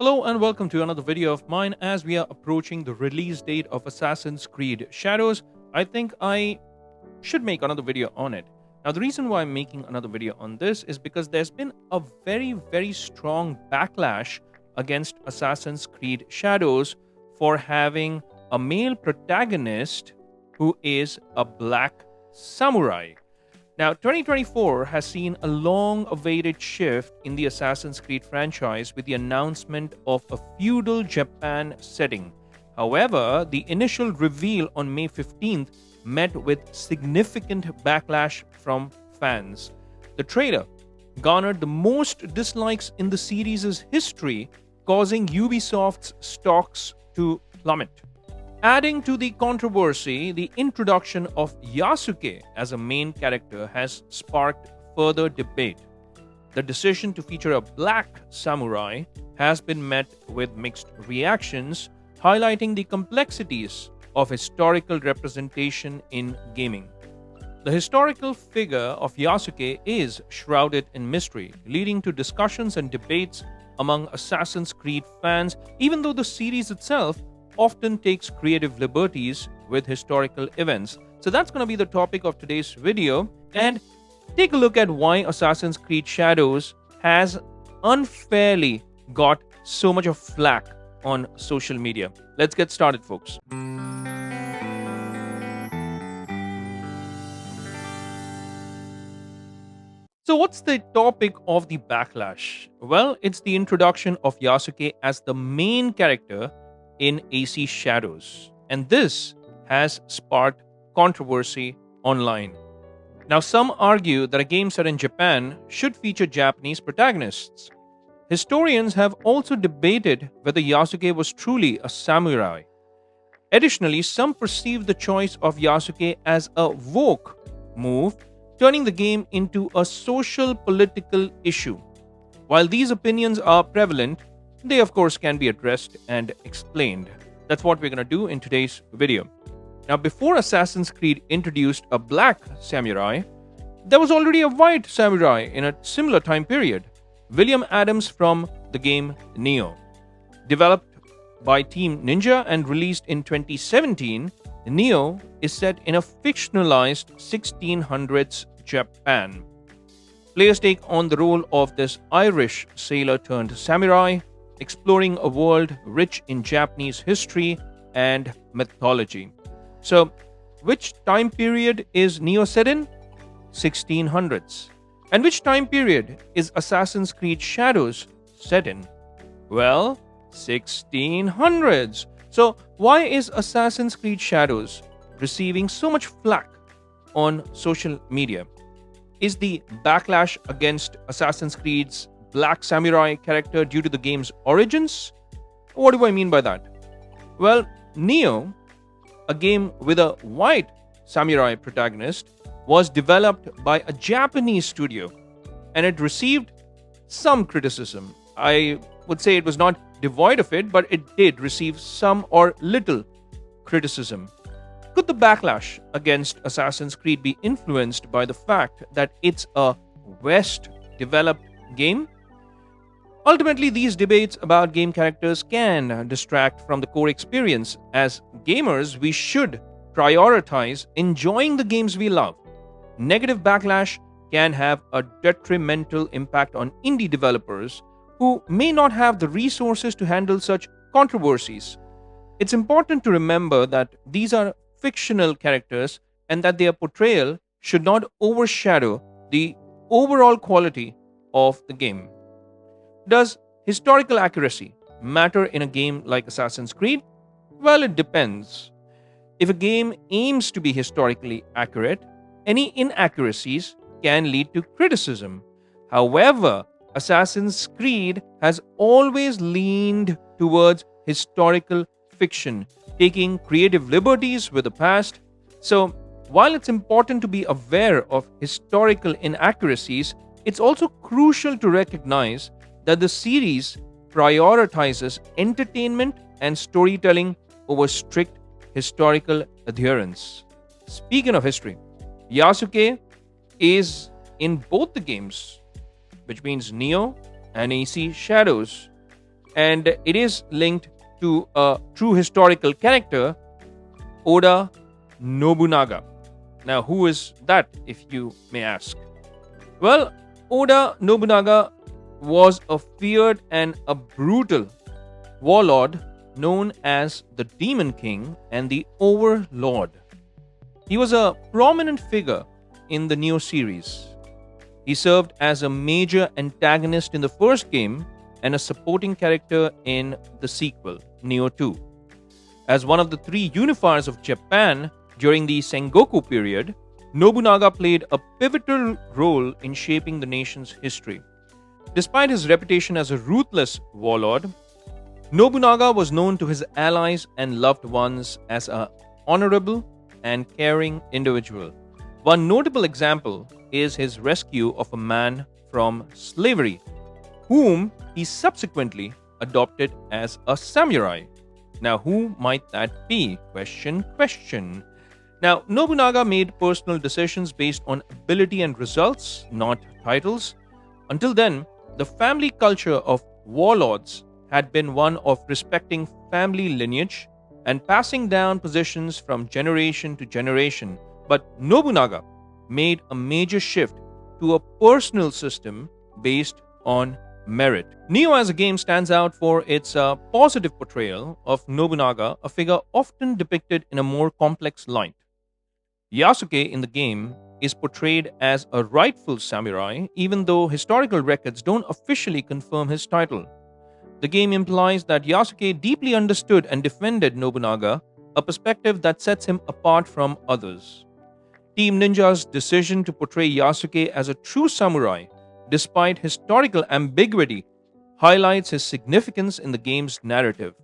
Hello and welcome to another video of mine. As we are approaching the release date of Assassin's Creed Shadows, I think I should make another video on it. Now, the reason why I'm making another video on this is because there's been a very strong backlash against Assassin's Creed Shadows for having a male protagonist who is a black samurai. Now, 2024 has seen a long awaited shift in the Assassin's Creed franchise with the announcement of a feudal Japan setting. However, the initial reveal on May 15th met with significant backlash from fans. The trailer garnered the most dislikes in the series' history, causing Ubisoft's stocks to plummet. Adding to the controversy, the introduction of Yasuke as a main character has sparked further debate. The decision to feature a black samurai has been met with mixed reactions, highlighting the complexities of historical representation in gaming. The historical figure of Yasuke is shrouded in mystery, leading to discussions and debates among Assassin's Creed fans, even though the series itself often takes creative liberties with historical events. So that's going to be the topic of today's video, and take a look at why Assassin's Creed Shadows has unfairly got so much of flack on social media. Let's get started, folks. So what's the topic of the backlash? Well, it's the introduction of Yasuke as the main character in AC Shadows, and this has sparked controversy online. Now, some argue that a game set in Japan should feature Japanese protagonists. Historians have also debated whether Yasuke was truly a samurai. Additionally, some perceive the choice of Yasuke as a woke move, turning the game into a social political issue. While these opinions are prevalent, they of course can be addressed and explained. That's what we're going to do in today's video. Now, before Assassin's Creed introduced a black samurai, there was already a white samurai in a similar time period. William Adams from the game Neo. Developed by Team Ninja and released in 2017, Neo is set in a fictionalized 1600s Japan. Players take on the role of this Irish sailor turned samurai, exploring a world rich in Japanese history and mythology. So, which time period is Neo set in? 1600s. And which time period is Assassin's Creed Shadows set in? Well, 1600s. So, why is Assassin's Creed Shadows receiving so much flack on social media? Is the backlash against Assassin's Creed's black samurai character due to the game's origins? What do I mean by that? Well, Neo, a game with a white samurai protagonist, was developed by a Japanese studio, and it received some criticism. I would say it was not devoid of it, but it did receive some or little criticism. Could the backlash against Assassin's Creed be influenced by the fact that it's a West developed game? Ultimately, these debates about game characters can distract from the core experience. As gamers, we should prioritize enjoying the games we love. Negative backlash can have a detrimental impact on indie developers who may not have the resources to handle such controversies. It's important to remember that these are fictional characters and that their portrayal should not overshadow the overall quality of the game. Does historical accuracy matter in a game like Assassin's Creed? Well, it depends. If a game aims to be historically accurate, any inaccuracies can lead to criticism. However, Assassin's Creed has always leaned towards historical fiction, taking creative liberties with the past. So, while it's important to be aware of historical inaccuracies, it's also crucial to recognize that the series prioritizes entertainment and storytelling over strict historical adherence. Speaking of history, Yasuke is in both the games, which means Neo and AC Shadows. and it is linked to a true historical character, Oda Nobunaga. Now, who is that, if you may ask? Well, Oda Nobunaga was a feared and a brutal warlord known as the Demon King and the Overlord. He was a prominent figure in the Neo series. He served as a major antagonist in the first game and a supporting character in the sequel, Neo 2. As one of the three unifiers of Japan during the Sengoku period, Nobunaga played a pivotal role in shaping the nation's history. Despite his reputation as a ruthless warlord, Nobunaga was known to his allies and loved ones as an honorable and caring individual. One notable example is his rescue of a man from slavery, whom he subsequently adopted as a samurai. Now, who might that be? Question. Now, Nobunaga made personal decisions based on ability and results, not titles. Until then, the family culture of warlords had been one of respecting family lineage and passing down positions from generation to generation. But Nobunaga made a major shift to a personal system based on merit. Neo as a game stands out for its positive portrayal of Nobunaga, a figure often depicted in a more complex light. Yasuke in the game is portrayed as a rightful samurai, even though historical records don't officially confirm his title. The game implies that Yasuke deeply understood and defended Nobunaga, a perspective that sets him apart from others. Team Ninja's decision to portray Yasuke as a true samurai, despite historical ambiguity, highlights his significance in the game's narrative.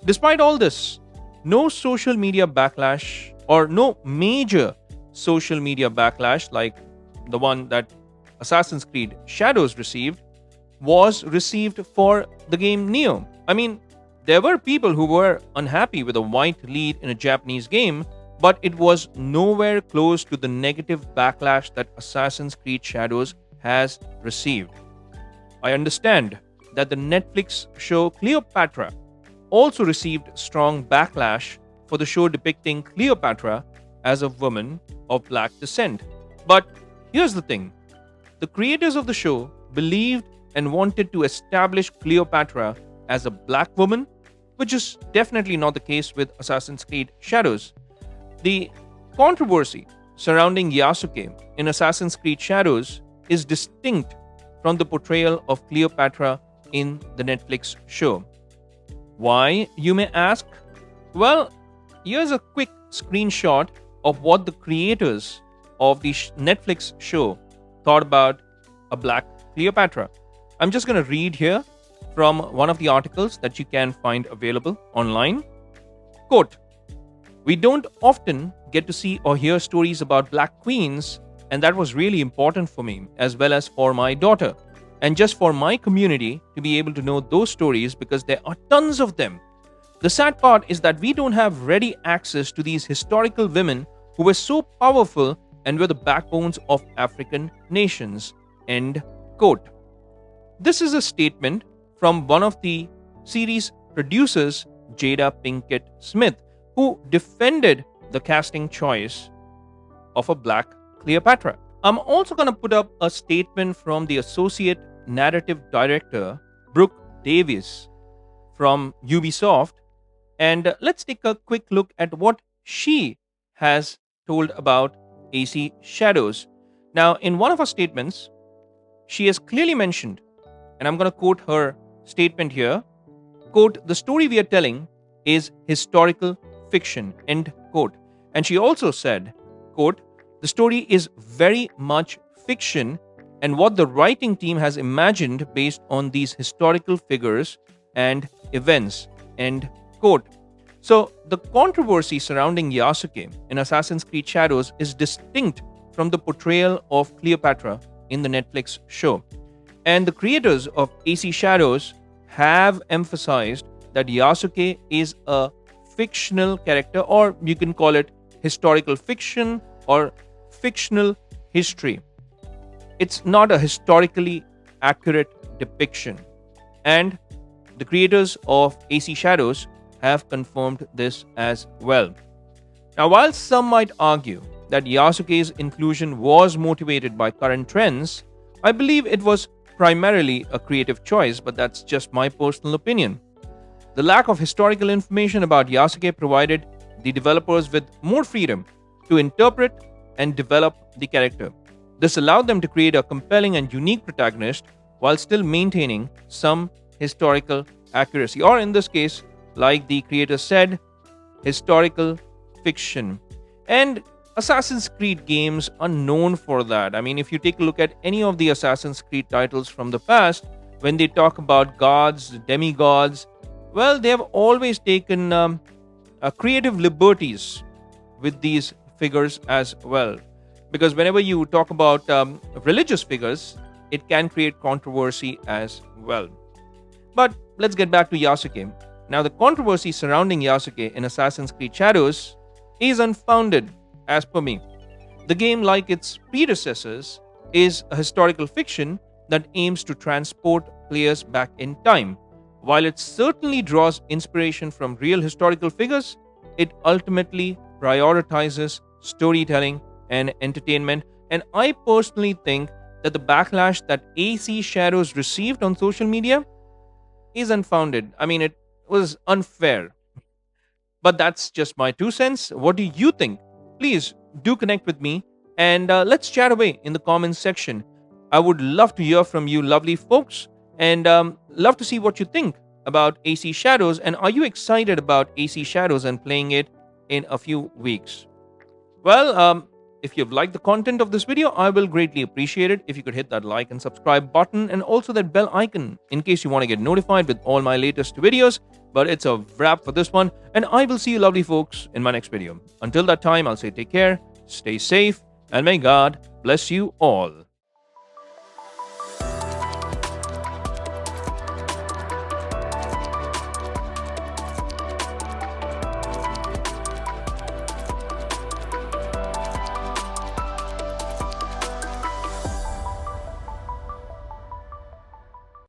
Despite all this, no social media backlash or no major social media backlash like the one that Assassin's Creed Shadows received was received for the game Neo. I mean, there were people who were unhappy with a white lead in a Japanese game, but it was nowhere close to the negative backlash that Assassin's Creed Shadows has received. I understand that the Netflix show Cleopatra also received strong backlash for the show depicting Cleopatra as a woman of black descent. But here's the thing, the creators of the show believed and wanted to establish Cleopatra as a black woman, which is definitely not the case with Assassin's Creed Shadows. The controversy surrounding Yasuke in Assassin's Creed Shadows is distinct from the portrayal of Cleopatra in the Netflix show. Why, you may ask? Well, here's a quick screenshot of what the creators of the Netflix show thought about a black Cleopatra. I'm just going to read here from one of the articles that you can find available online. Quote, "We don't often get to see or hear stories about black queens, and that was really important for me, as well as for my daughter, and just for my community to be able to know those stories because there are tons of them. The sad part is that we don't have ready access to these historical women who were so powerful and were the backbones of African nations." End quote. This is a statement from one of the series producers, Jada Pinkett Smith, who defended the casting choice of a black Cleopatra. I'm also going to put up a statement from the associate narrative director, Brooke Davis, from Ubisoft, and let's take a quick look at what she has told about AC Shadows. Now, in one of her statements, she has clearly mentioned, and I'm going to quote her statement here, quote, "The story we are telling is historical fiction," end quote. And she also said, quote, "The story is very much fiction and what the writing team has imagined based on these historical figures and events," end quote. So the controversy surrounding Yasuke in Assassin's Creed Shadows is distinct from the portrayal of Cleopatra in the Netflix show. And the creators of AC Shadows have emphasized that Yasuke is a fictional character, or you can call it historical fiction or fictional history. It's not a historically accurate depiction. And The creators of AC Shadows have confirmed this as well. Now, while some might argue that Yasuke's inclusion was motivated by current trends, I believe it was primarily a creative choice, but that's just my personal opinion. The lack of historical information about Yasuke provided the developers with more freedom to interpret and develop the character. This allowed them to create a compelling and unique protagonist while still maintaining some historical accuracy, or in this case, like the creator said, historical fiction. And Assassin's Creed games are known for that. I mean, if you take a look at any of the Assassin's Creed titles from the past, when they talk about gods, demigods, well, they have always taken creative liberties with these figures as well. Because whenever you talk about religious figures, it can create controversy as well. But let's get back to Yasuke. Now, the controversy surrounding Yasuke in Assassin's Creed Shadows is unfounded, as per me. The game, like its predecessors, is a historical fiction that aims to transport players back in time. While it certainly draws inspiration from real historical figures, it ultimately prioritizes storytelling and entertainment. And I personally think that the backlash that AC Shadows received on social media is unfounded. I mean, it was unfair. But that's just my 2 cents. What do you think? Please do connect with me and let's chat away in the comments section. I would love to hear from you, lovely folks, and love to see what you think about AC Shadows. And are you excited about AC Shadows and playing it in a few weeks? Well, if you've liked the content of this video, I will greatly appreciate it if you could hit that like and subscribe button and also that bell icon in case you want to get notified with all my latest videos. But it's a wrap for this one, and I will see you lovely folks in my next video. Until that time, I'll say take care, stay safe, and may God bless you all.